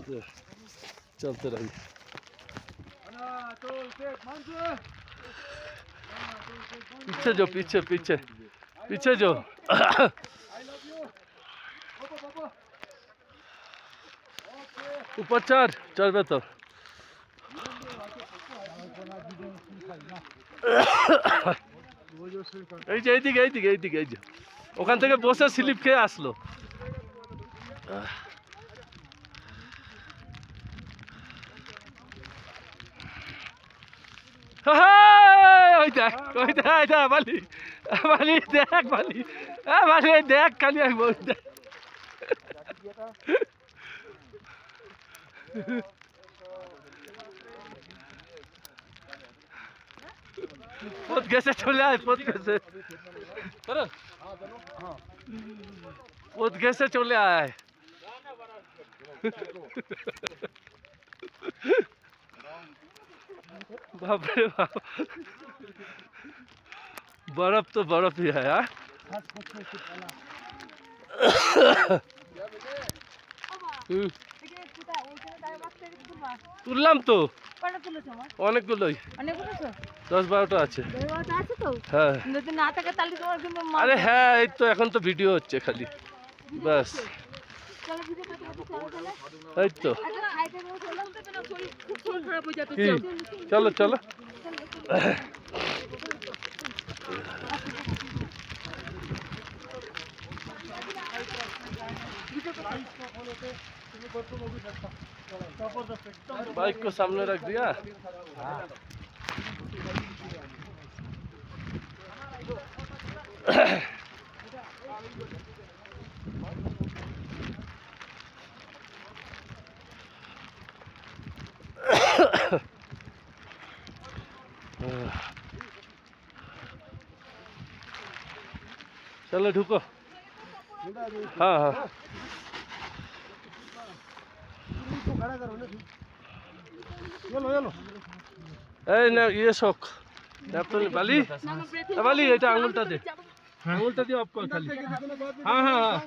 चलते रहिए। पीछे जो पीछे पीछे पीछे जो ऊपर चढ़বে তো এই যে এইদিকে এইদিকে এইদিকে এই যে ওখান থেকে বসে স্লিপ খেয়ে আসলো। ওই দেখ ওই দেখ বালি বালি দেখ বালি বালি দেখ খালি আমি বল দেখ পথ গেছে চলে আয় পথ গেছে পথ গেছে চলে আয় बाप रे बाप बर्फ तो बर्फ ही है यार। তুললাম তো অনেকগুলোই 10-12টা আছে। হ্যাঁ আরে হ্যাঁ এই তো এখন তো ভিডিও হচ্ছে খালি ব্যাস এই তো চলো চলো बाइक को सामने रख दिया। चलो ढुको। हाँ हाँ এই না ইয়ে শোক বালি বালি এটা আঙুলটা দে আঙুলটা দিয়ে অফ কর খালি। হ্যাঁ হ্যাঁ হ্যাঁ